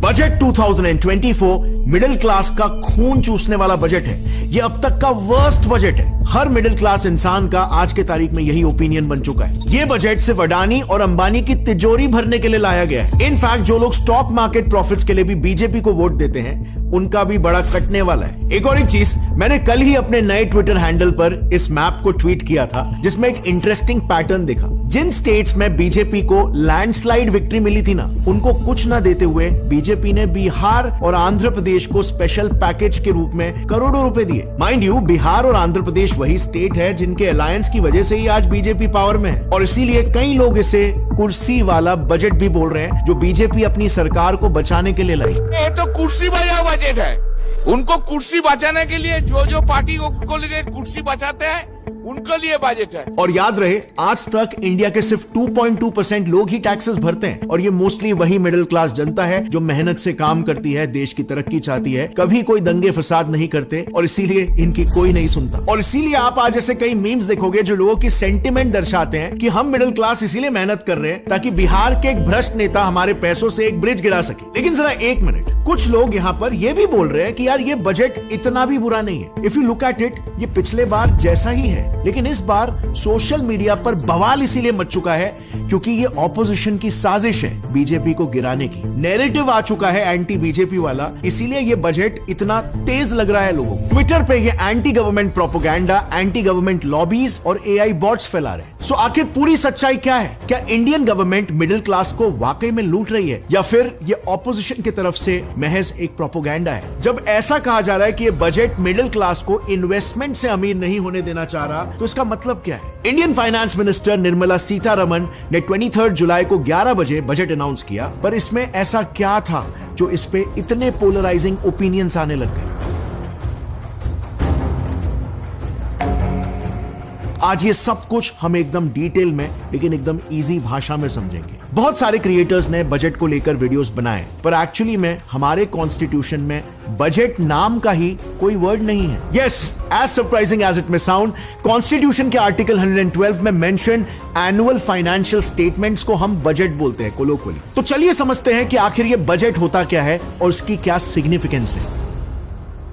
Budget 2024 middle class का खून चूसने वाला बजट है। यह अब तक का वर्स्ट बजट है। हर मिडिल क्लास इंसान का आज के तारीख में यही ओपिनियन बन चुका है। यह बजट सिर्फ अडानी और अंबानी की तिजोरी भरने के लिए लाया गया है। इनफैक्ट जो लोग स्टॉक मार्केट प्रॉफिट्स के लिए भी बीजेपी को वोट देते हैं, उनका भी बड़ा कटने वाला है। एक और एक चीज, मैंने कल ही अपने नए ट्विटर हैंडल पर इस मैप को ट्वीट किया था, जिसमें एक इंटरेस्टिंग पैटर्न दिखा। जिन स्टेट्स में बीजेपी को लैंडस्लाइड विक्ट्री मिली थी ना, उनको कुछ ना देते हुए बीजेपी ने बिहार और आंध्र प्रदेश को स्पेशल पैकेज के रूप में करोड़ों रुपए दिए। माइंड यू, बिहार और आंध्र प्रदेश वही स्टेट है जिनके अलायंस की वजह से ही आज बीजेपी पावर में है, और इसीलिए कई लोग इसे कुर्सी वाला बजट भी बोल रहे हैं, जो बीजेपी अपनी सरकार को बचाने के लिए लाई। ये तो कुर्सी वाला बजट है। उनको कुर्सी बचाने के लिए जो पार्टी को लिए कुर्सी बचाते हैं, उनके लिए बजट है। और याद रहे, आज तक इंडिया के सिर्फ 2.2% लोग ही टैक्सेस भरते हैं, और ये मोस्टली वही मिडिल क्लास जनता है जो मेहनत से काम करती है, देश की तरक्की चाहती है, कभी कोई दंगे फसाद नहीं करते, और इसीलिए इनकी कोई नहीं सुनता। और इसीलिए आप आज ऐसे कई मीम्स देखोगे जो लोगों की सेंटिमेंट दर्शाते हैं कि हम मिडिल क्लास इसीलिए मेहनत कर रहे हैं ताकि बिहार के एक भ्रष्ट नेता हमारे पैसों से एक ब्रिज गिरा सके। लेकिन जरा एक मिनट, कुछ लोग यहाँ पर यह भी बोल रहे हैं कि यार ये बजट इतना भी बुरा नहीं है। If you look at it, ये पिछले बार जैसा ही है, लेकिन इस बार सोशल मीडिया पर बवाल इसीलिए मच चुका है क्योंकि ये ऑपोजिशन की साजिश है बीजेपी को गिराने की। नैरेटिव आ चुका है एंटी बीजेपी वाला, इसीलिए ये बजट इतना तेज लग रहा है लोगों को। ट्विटर पे ये anti government propaganda, anti government lobbies और एआई बॉट्स फैला रहे हैं। सो आखिर पूरी सच्चाई क्या है? क्या इंडियन गवर्नमेंट मिडिल क्लास को वाकई में लूट रही है, या फिर ये ऑपोजिशन की तरफ से महज एक प्रोपेगेंडा है? जब ऐसा कहा जा रहा है कि ये बजट मिडिल क्लास को इन्वेस्टमेंट से अमीर नहीं होने देना चाह रहा, तो इसका मतलब क्या है? Indian finance minister Nirmala Sitharaman ने 23 जुलाई को 11 बजे बजट अनाउंस किया, पर इसमें ऐसा क्या था जो इस पे इतने पोलराइजिंग ओपिनियंस आने लग गए? आज ये सब कुछ हम एकदम डिटेल में, लेकिन एकदम इजी भाषा में समझेंगे। बहुत सारे क्रिएटर्स ने बजट को लेकर वीडियोस बनाए, पर एक्चुअली में हमारे कॉन्स्टिट्यूशन में बजट नाम का ही कोई वर्ड नहीं है। Yes, as surprising as it may sound, constitution के आर्टिकल 112 में मेंशन एनुअल फाइनेंशियल स्टेटमेंट्स को हम बजट बोलते हैं कोलोक्वली। तो चलिए समझते हैं कि आखिर ये बजट होता क्या है और उसकी क्या सिग्निफिकेंस है।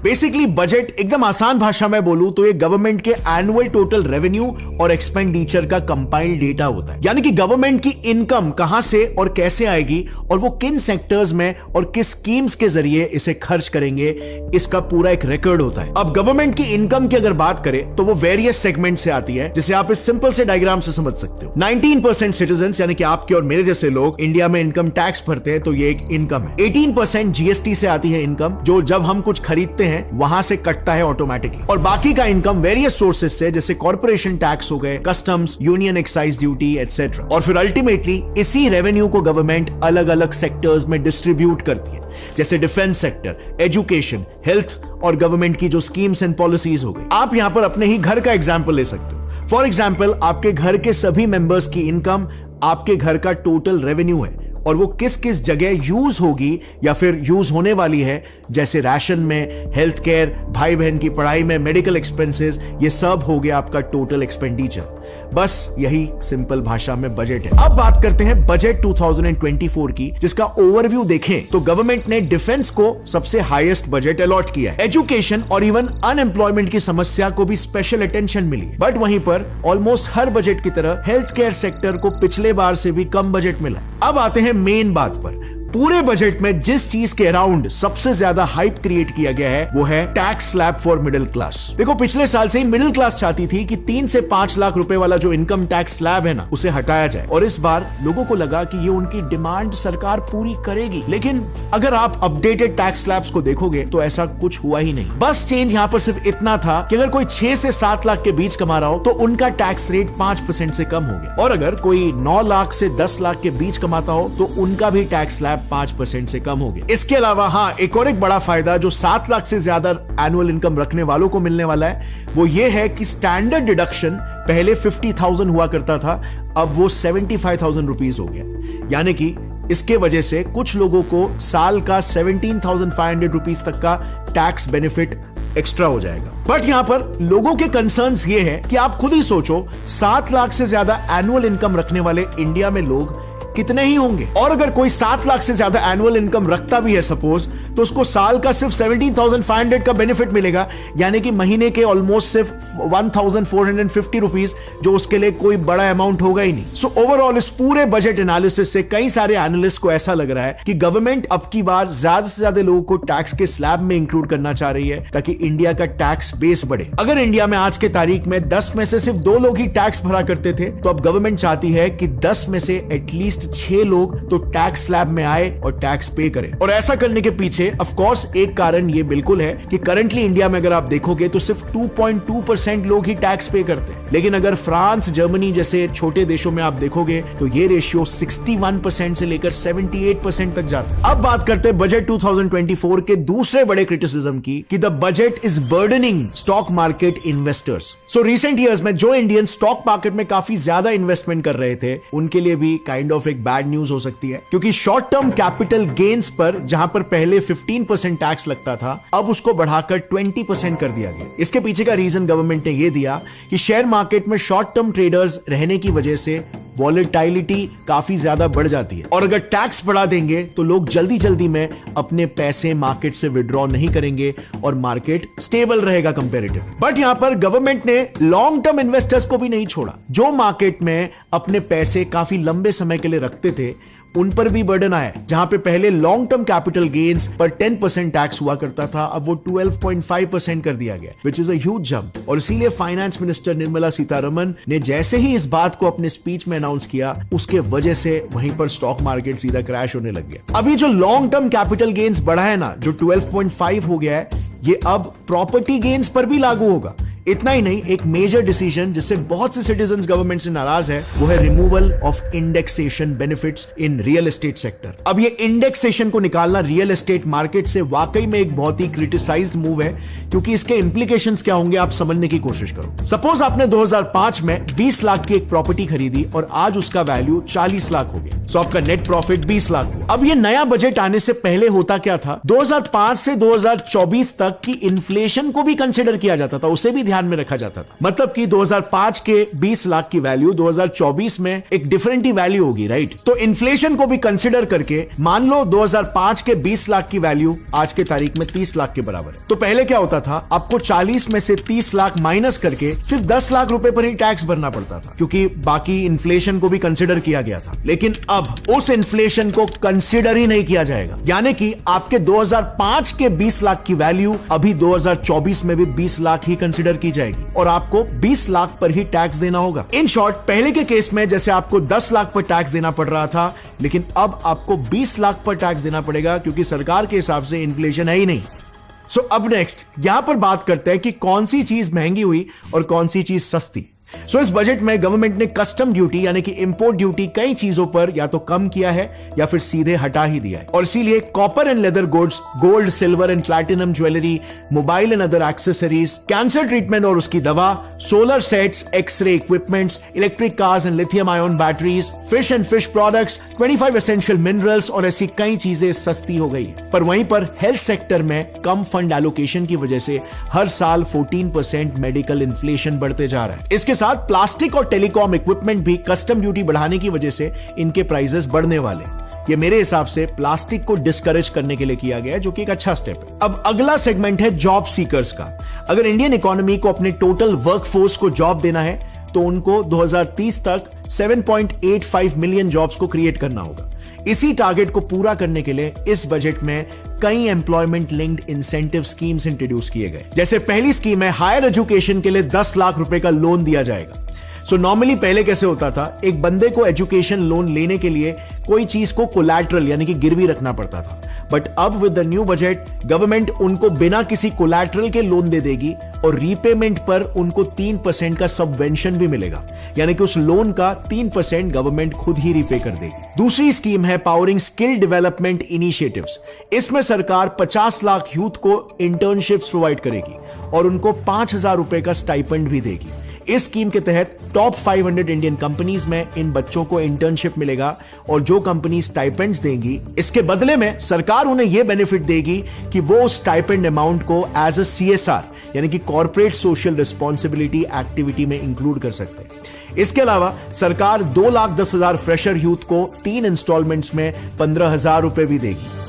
बेसिकली बजट, एकदम आसान भाषा में बोलूं तो ये गवर्नमेंट के एनुअल टोटल रेवेन्यू और एक्सपेंडिचर का कंपाइल्ड डेटा होता है। यानी कि गवर्नमेंट की इनकम कहां से और कैसे आएगी, और वो किन सेक्टर्स में और किस स्कीम्स के जरिए इसे खर्च करेंगे, इसका पूरा एक रिकॉर्ड होता है। अब गवर्नमेंट की इनकम की अगर बात करें तो वो वेरियस सेगमेंट से आती है, जिसे आप इस सिंपल से डायग्राम से समझ सकते हो। 19% सिटीजन यानी कि आपके और मेरे जैसे लोग इंडिया में इनकम टैक्स भरते हैं, तो ये एक इनकम है। 18% जीएसटी से आती है इनकम, जो जब हम कुछ खरीदते हैं वहां से कटता है ऑटोमेटिकली। और बाकी का इनकम वेरियस सोर्सेज से, जैसे कॉर्पोरेशन टैक्स हो गए, customs, union excise duty etcetera. और फिर अल्टीमेटली इसी रेवेन्यू को गवर्नमेंट अलग अलग सेक्टर्स में डिस्ट्रीब्यूट करती है, जैसे डिफेंस सेक्टर, एजुकेशन, हेल्थ और गवर्नमेंट की जो स्कीम्स एंड पॉलिसीज हो गई। आप यहां पर अपने ही घर का एग्जाम्पल ले सकते हो। फॉर एग्जाम्पल, आपके घर के सभी मेंबर्स की इनकम आपके घर का टोटल रेवेन्यू है, और वो किस किस जगह यूज होगी या फिर यूज होने वाली है, जैसे राशन में, हेल्थ केयर, भाई बहन की पढ़ाई में, मेडिकल एक्सपेंसेस, ये सब हो गया आपका टोटल एक्सपेंडिचर। बस यही सिंपल भाषा में बजट है। अब बात करते हैं बजट 2024 की, जिसका ओवरव्यू देखें तो गवर्नमेंट ने डिफेंस को सबसे हाईएस्ट बजट अलॉट किया है। एजुकेशन और इवन अनएम्प्लॉयमेंट की समस्या को भी स्पेशल अटेंशन मिली है। बट वहीं पर ऑलमोस्ट हर बजट की तरह हेल्थ केयर सेक्टर को पिछले बार से भी कम बजट मिला। अब आते हैं मेन बात पर। पूरे बजट में जिस चीज के अराउंड सबसे ज्यादा हाइप क्रिएट किया गया है, वो है tax slab for middle class. देखो, पिछले साल से ही मिडिल क्लास चाहती थी कि 3 से 5 लाख रुपए वाला जो इनकम टैक्स स्लैब है ना, उसे हटाया जाए, और इस बार लोगों को लगा कि ये उनकी डिमांड सरकार पूरी करेगी। लेकिन अगर आप अपडेटेड टैक्स स्लैब्स को देखोगे तो ऐसा कुछ हुआ ही नहीं। बस चेंज यहाँ पर सिर्फ इतना था कि अगर कोई 6 से 7 लाख के बीच कमा रहा हो तो उनका टैक्स रेट 5% से कम हो गया, और अगर कोई 9 लाख से 10 लाख के बीच कमाता हो तो उनका भी टैक्स स्लैब 5% से कम हो गया। इसके अलावा एक और एक बड़ा फायदा जो 7 लाख से ज्यादा एनुअल इनकम रखने वालों को मिलने वाला है, वो ये है कि स्टैंडर्ड डिडक्शन पहले 50,000 हुआ करता था, अब वो 75,000 रुपीज हो गया। यानी कि इसके वजह से कुछ लोगों को साल का 17,500 रुपीज तक का टैक्स बेनिफिट एक्स्ट्रा हो जाएगा। बट यहां पर लोगों के कंसर्न्स ये है कि आप खुद ही सोचो, 7 लाख से ज्यादा एनुअल इनकम रखने वाले इंडिया में लोग कितने ही होंगे। और अगर कोई 7 लाख से ज्यादा एनुअल इनकम रखता भी है सपोज, तो उसको साल का सिर्फ 17,500 का बेनिफिट मिलेगा, यानी कि महीने के ऑलमोस्ट सिर्फ 1,450 रुपीज, जो उसके लिए कोई बड़ा अमाउंट होगा ही नहीं। सो ओवरऑल इस पूरे बजट एनालिसिस से कई सारे एनालिस्ट को ऐसा लग रहा है कि गवर्नमेंट अब की बार ज्यादा से ज्यादा लोगों को टैक्स के स्लैब में इंक्लूड करना चाह रही है ताकि इंडिया का टैक्स बेस बढ़े। अगर इंडिया में आज के तारीख में 10 में से सिर्फ 2 लोग ही टैक्स भरा करते थे, तो अब गवर्नमेंट चाहती है कि 10 में से एटलीस्ट 6 लोग तो टैक्स स्लैब में आए और टैक्स पे करें। और ऐसा करने के पीछे ऑफ कोर्स एक कारण ये बिल्कुल है कि करंटली इंडिया में अगर आप देखोगे तो सिर्फ 2.2% लोग ही टैक्स पे करते हैं, लेकिन अगर फ्रांस, जर्मनी जैसे छोटे देशों में आप देखोगे तो ये रेशियो 61% से लेकर 78% तक जाता है। अब बात करते हैं बजट 2024 के दूसरे बड़े क्रिटिसिज्म की कि the budget is burdening stock market investors. So recent years में जो इंडियन स्टॉक मार्केट में काफी ज्यादा इन्वेस्टमेंट कर रहे थे, उनके लिए भी काइंड ऑफ एक बैड न्यूज हो सकती है, क्योंकि शॉर्ट टर्म कैपिटल गेन्स पर जहां पर पहले 15% टैक्स लगता था, अब उसको बढ़ाकर 20% कर दिया गया। इसके पीछे का रीजन गवर्नमेंट ने यह दिया कि शेयर मार्केट में शॉर्ट टर्म ट्रेडर्स रहने की वजह से वॉलेटिलिटी काफी ज्यादा बढ़ जाती है, और अगर टैक्स बढ़ा देंगे तो लोग जल्दी जल्दी में अपने पैसे मार्केट से विड्रॉ नहीं करेंगे और मार्केट स्टेबल रहेगा कंपैरेटिव। बट यहां पर गवर्नमेंट ने लॉन्ग टर्म इन्वेस्टर्स को भी नहीं छोड़ा। जो मार्केट में अपने पैसे काफी लंबे समय के लिए रखते थे, उन पर भी बर्डन आया। जहां पे पहले लॉन्ग टर्म कैपिटल गेन्स पर 10% टैक्स हुआ करता था, अब वो 12.5% कर दिया गया, which is a huge jump. और इसीलिए फाइनेंस मिनिस्टर निर्मला सीतारमन ने जैसे ही इस बात को अपने स्पीच में अनाउंस किया, उसके वजह से वहीं पर स्टॉक मार्केट सीधा क्रैश होने लग गया। अभी जो लॉन्ग टर्म कैपिटल गेन्स बढ़ा है ना, जो 12.5 हो गया है, ये अब प्रॉपर्टी गेन्स पर भी लागू होगा। इतना ही नहीं, एक मेजर डिसीजन जिससे बहुत से सिटीजन्स गवर्नमेंट से नाराज है, वो है removal of indexation benefits in real estate sector. अब ये इंडेक्सेशन को निकालना रियल एस्टेट मार्केट से वाकई में एक बहुत ही क्रिटिसाइज्ड मूव है, क्योंकि इसके इंप्लीकेशंस क्या होंगे आप समझने की कोशिश करो। सपोज आपने 2005 में 20 लाख की एक प्रॉपर्टी खरीदी और आज उसका वैल्यू 40 लाख हो गया, सो आपका नेट प्रॉफिट 20 लाख हुआ। अब ये नया बजट आने से पहले होता क्या था, 2005 से 2024 तक की इन्फ्लेशन को भी कंसिडर किया जाता था, उसे भी ध्यान में रखा जाता था। मतलब कि 2005 के 20 लाख की वैल्यू 2024 में एक डिफरेंट ही वैल्यू होगी, राइट? तो इन्फ्लेशन को भी कंसिडर करके मान लो 2005 के 20 लाख की वैल्यू आज के तारीख में 30 लाख के बराबर है। तो पहले क्या होता था, आपको 40 में से 30 लाख माइनस करके सिर्फ 10 लाख रुपए पर ही टैक्स भरना पड़ता था, क्योंकि बाकी इन्फ्लेशन को भी कंसिडर किया गया था। लेकिन अब उस इन्फ्लेशन को कंसिडर ही नहीं किया जाएगा, यानी कि आपके 2005 के 20 लाख की वैल्यू अभी 2024 में भी 20 लाख ही कंसिडर की जाएगी और आपको 20 लाख पर ही टैक्स देना होगा। इन शॉर्ट, पहले के केस में जैसे आपको 10 लाख पर टैक्स देना पड़ रहा था, लेकिन अब आपको 20 लाख पर टैक्स देना पड़ेगा, क्योंकि सरकार के हिसाब से इन्फ्लेशन है ही नहीं। सो अब नेक्स्ट यहां पर बात करते हैं कि कौन सी चीज महंगी हुई और कौन सी चीज सस्ती। सो इस बजट में गवर्नमेंट ने कस्टम ड्यूटी यानी कि इंपोर्ट ड्यूटी कई चीजों पर या तो कम किया है या फिर सीधे हटा ही दिया है, और इसीलिए copper and leather goods, gold, silver and platinum jewellery, mobile and other accessories, cancer treatment और उसकी दवा, solar sets, X ray equipments, electric cars and lithium ion batteries, fish and fish products, 25 essential minerals और ऐसी कई चीजें सस्ती हो गई है। पर वहीं पर हेल्थ सेक्टर में कम फंड एलोकेशन की वजह से हर साल 14% मेडिकल इन्फ्लेशन बढ़ते जा रहा है। इसके साथ प्लास्टिक और टेलीकॉम इक्विपमेंट भी कस्टम ड्यूटी बढ़ाने की वजह से इनके प्राइसेस बढ़ने वाले। ये मेरे हिसाब से प्लास्टिक को डिस्करेज करने के लिए किया गया है, जो कि एक अच्छा स्टेप है। अब अगला सेगमेंट है जॉब सीकर्स का। अगर इंडियन इकोनॉमी को अपने टोटल वर्कफोर्स को जॉब देना है, तो उनको 2030 तक 7.85 मिलियन जॉब्स को क्रिएट करना होगा। इसी टारगेट को पूरा करने के लिए इस बजट में कई employment linked incentive schemes introduce किए गए। जैसे पहली स्कीम है, हायर एजुकेशन के लिए 10 लाख रुपए का लोन दिया जाएगा। सो नॉर्मली पहले कैसे होता था, एक बंदे को एजुकेशन लोन लेने के लिए कोई चीज को कोलैटरल यानी कि गिरवी रखना पड़ता था, बट अब with the new budget government उनको बिना किसी कोलैटरल के लोन दे देगी और रीपेमेंट पर उनको 3% का सबवेंशन भी मिलेगा, यानी कि उस लोन का 3% गवर्नमेंट खुद ही रीपे कर देगी। दूसरी स्कीम है पावरिंग स्किल डेवलपमेंट इनिशिएटिव्स। इसमें सरकार 50 लाख यूथ को इंटर्नशिप्स प्रोवाइड करेगी और उनको 5,000 रुपए का स्टाइपेंड भी देगी। इस स्कीम के तहत टॉप 500 इंडियन कंपनीज में इन बच्चों को इंटर्नशिप मिलेगा और जो कंपनी स्टाइपेंड्स देंगी, इसके बदले में सरकार उन्हें यह बेनिफिट देगी कि वो स्टाइपेंड अमाउंट को एज अ CSR यानी कि कॉर्पोरेट सोशल रिस्पॉन्सिबिलिटी एक्टिविटी में इंक्लूड कर सकते हैं। इसके अलावा सरकार 2,10,000 फ्रेशर यूथ को 3 इंस्टॉलमेंट्स में 15,000 रुपए भी देगी।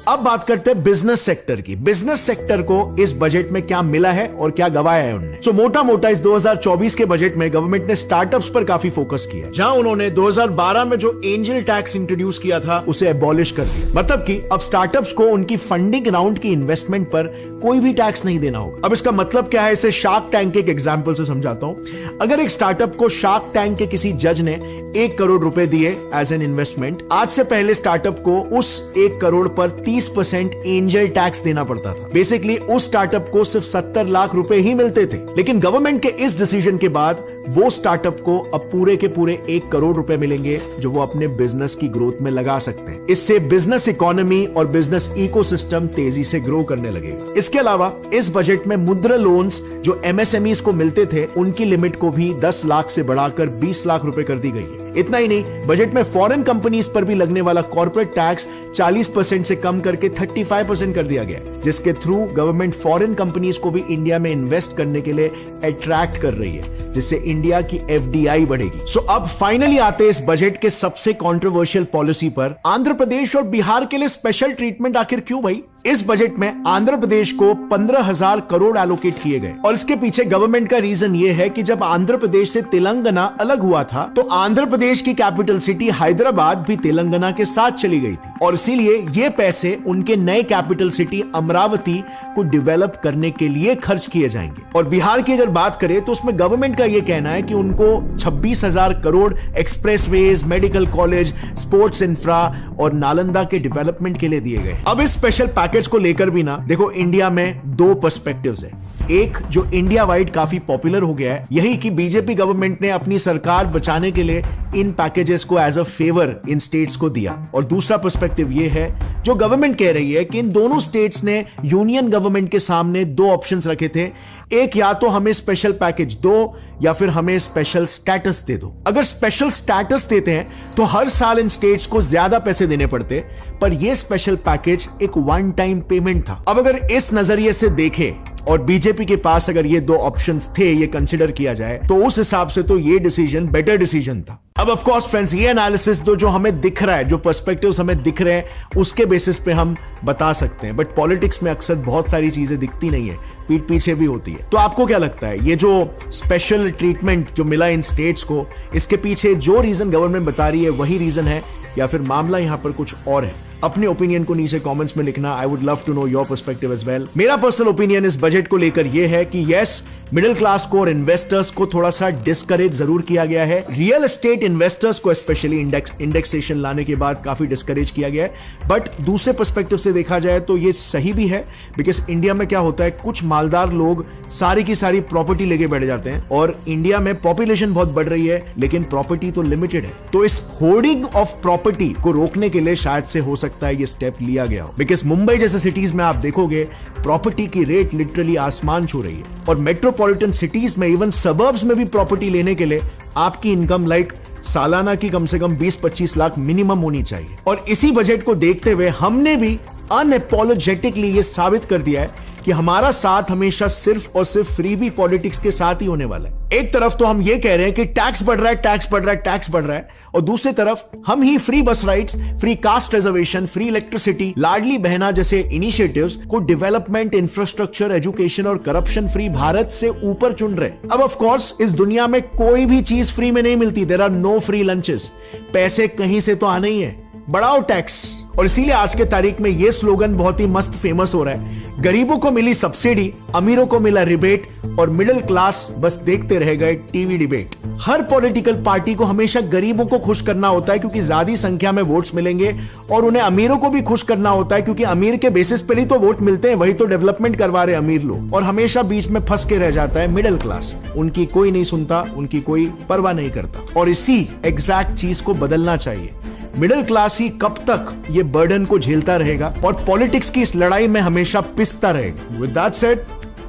अब बात करते हैं बिजनेस सेक्टर की। बिजनेस सेक्टर को इस बजट में क्या मिला है और क्या गवाया है उन्होंने। तो मोटा मोटा इस 2024 के बजट में गवर्नमेंट ने स्टार्टअप्स पर काफी फोकस किया, जहां उन्होंने 2012 में जो एंजल टैक्स इंट्रोड्यूस किया था उसे एबॉलिश कर दिया। मतलब कि अब स्टार्टअप्स को उनकी फंडिंग राउंड की इन्वेस्टमेंट पर कोई भी टैक्स नहीं देना होगा। अब इसका मतलब क्या है, इसे शार्क टैंक के एक एग्जांपल से समझाता हूं। अगर एक स्टार्टअप को शार्क टैंक के किसी जज ने 1 करोड़ रुपए दिए एज एन इन्वेस्टमेंट, आज से पहले स्टार्टअप को उस 1 करोड़ पर 30% एंजल टैक्स देना पड़ता था। बेसिकली उस स्टार्टअप को सिर्फ 70 लाख रुपए ही मिलते थे। लेकिन गवर्नमेंट के इस डिसीजन के बाद वो स्टार्टअप को अब पूरे के पूरे 1 करोड़ रुपए मिलेंगे, जो वो अपने बिजनेस की ग्रोथ में लगा सकते हैं। इससे बिजनेस इकोनॉमी और बिजनेस इकोसिस्टम तेजी से ग्रो करने लगेगा। इसके अलावा इस बजट में मुद्रा लोन्स जो एमएसएमईज को मिलते थे, उनकी लिमिट को भी 10 लाख से बढ़ाकर 20 लाख रुपए कर दी गई है। इतना ही नहीं, बजट में फॉरेन कंपनीज पर भी लगने वाला कॉर्पोरेट टैक्स 40% से कम करके 35% कर दिया गया है, जिसके थ्रू गवर्नमेंट फॉरेन कंपनीज को भी इंडिया में इन्वेस्ट करने के लिए अट्रैक्ट कर रही है, जिससे इंडिया की एफडीआई बढ़ेगी। सो अब फाइनली आते हैं इस बजट के सबसे कंट्रोवर्शियल पॉलिसी पर। आंध्र प्रदेश और बिहार के लिए स्पेशल ट्रीटमेंट आखिर क्यों भाई? इस बजट में आंध्र प्रदेश को 15,000 करोड़ एलोकेट किए गए और इसके पीछे गवर्नमेंट का रीजन यह है कि जब आंध्र प्रदेश से तेलंगाना अलग हुआ था तो आंध्र प्रदेश की कैपिटल सिटी हैदराबाद भी तेलंगाना के साथ चली गई थी और इसीलिए ये पैसे उनके नए कैपिटल सिटी अमरावती को डेवलप करने के लिए खर्च किए जाएंगे। और बिहार की अगर बात करें तो उसमें गवर्नमेंट का यह कहना है कि उनको 26,000 crore expressways, medical college, sports infra और नालंदा के डेवलपमेंट के लिए दिए गए। अब इस स्पेशल पैकेज को लेकर भी ना देखो, इंडिया में 2 पर्सपेक्टिव्स है। एक जो इंडिया वाइड काफी पॉपुलर हो गया है, यही कि बीजेपी गवर्नमेंट ने अपनी सरकार बचाने के लिए इन पैकेजेस को एज अ फेवर इन स्टेट्स को दिया, और दूसरा पर्सपेक्टिव ये है जो गवर्नमेंट कह रही है कि इन दोनों स्टेट्स ने यूनियन गवर्नमेंट के सामने 2 ऑप्शंस रखे थे। एक, या तो हमें स्पेशल पैकेज दो या फिर हमें स्पेशल स्टेटस दे दो। अगर स्पेशल स्टेटस देते हैं तो हर साल इन स्टेट्स को ज्यादा पैसे देने पड़ते, पर यह स्पेशल पैकेज एक वन टाइम पेमेंट था। अब अगर इस नजरिए से देखें और बीजेपी के पास अगर ये 2 ऑप्शंस थे, ये कंसीडर किया जाए, तो उस हिसाब से तो ये डिसीजन बेटर डिसीजन था। अब ऑफ कोर्स फ्रेंड्स, ये एनालिसिस जो हमें दिख रहा है, जो पर्सपेक्टिव्स हमें दिख रहे हैं, उसके बेसिस पे हम बता सकते हैं, बट पॉलिटिक्स में अक्सर बहुत सारी चीजें दिखती नहीं है, पीठ पीछे भी होती है। तो आपको क्या लगता है, ये जो स्पेशल ट्रीटमेंट जो मिला इन स्टेट्स को, इसके पीछे जो रीजन गवर्नमेंट बता रही है वही रीजन है या फिर मामला यहां पर कुछ और है? अपने ओपिनियन को नीचे कमेंट्स में लिखना। I would love to know your perspective as well. मेरा पर्सनल ओपिनियन इस बजट को लेकर यह है कि यस, मिडिल क्लास को और इन्वेस्टर्स को थोड़ा सा डिस्करेज जरूर किया गया है। रियल एस्टेट इन्वेस्टर्स को स्पेशली इंडेक्सेशन लाने के बाद काफी डिस्करेज किया गया है, बट दूसरे पर्सपेक्टिव से देखा जाए तो ये सही भी है, बिकॉज इंडिया में क्या होता है, कुछ मालदार लोग सारी की सारी प्रॉपर्टी लेके बैठ जाते हैं और इंडिया में पॉपुलेशन बहुत बढ़ रही है लेकिन प्रॉपर्टी तो लिमिटेड है। तो इस होर्डिंग ऑफ प्रॉपर्टी को रोकने के लिए शायद से हो सकता है ये स्टेप लिया गया हो, बिकॉज मुंबई जैसे सिटीज में आप देखोगे प्रॉपर्टी की रेट लिटरली आसमान छू रही है, और मेट्रोपॉलिटन सिटीज में, इवन सबर्ब्स में भी प्रॉपर्टी लेने के लिए आपकी इनकम लाइक सालाना की कम से कम 20-25 लाख मिनिमम होनी चाहिए। और इसी बजट को देखते हुए हमने भी अनअपोलोजेटिकली ये साबित कर दिया है कि हमारा साथ हमेशा सिर्फ और सिर्फ फ्रीबी पॉलिटिक्स के साथ ही होने वाला है। एक तरफ तो हम ये कह रहे हैं कि टैक्स बढ़ रहा है, टैक्स बढ़ रहा है, टैक्स बढ़ रहा है, और दूसरी तरफ हम ही free bus rides, free caste reservation, free electricity, Ladli Behna जैसे इनिशिएटिव्स को डेवलपमेंट, इंफ्रास्ट्रक्चर, एजुकेशन और करप्शन फ्री भारत से ऊपर चुन रहे। अब ऑफ कोर्स इस दुनिया में कोई भी चीज फ्री में नहीं मिलती। There are no free lunches. पैसे कहीं से तो आने ही है, बढ़ाओ टैक्स। और इसीलिए आज के तारीख में यह स्लोगन बहुत ही मस्त फेमस हो रहा है, गरीबों को मिली सब्सिडी, अमीरों को मिला रिबेट, और मिडिल क्लास बस देखते रह गए टीवी डिबेट। हर पॉलिटिकल पार्टी को हमेशा गरीबों को खुश करना होता है क्योंकि ज्यादा संख्या में वोट्स मिलेंगे, और उन्हें अमीरों को भी खुश करना होता है क्योंकि अमीर के बेसिस पर ही तो वोट मिलते हैं, वही तो डेवलपमेंट करवा रहे अमीर लोग, और हमेशा बीच में फंस के रह जाता है मिडिल क्लास। उनकी कोई नहीं सुनता, उनकी कोई परवाह नहीं करता, और इसी एग्जैक्ट चीज को बदलना चाहिए। मिडिल क्लास ही कब तक ये बर्डन को झेलता रहेगा और पॉलिटिक्स की इस लड़ाई में हमेशा पिसता रहेगा। With that said,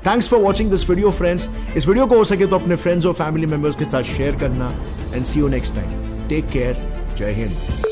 thanks for watching this video friends. इस वीडियो को हो सके तो अपने फ्रेंड्स और फैमिली मेंबर्स के साथ शेयर करना, and see you next time. Take care. जय हिंद।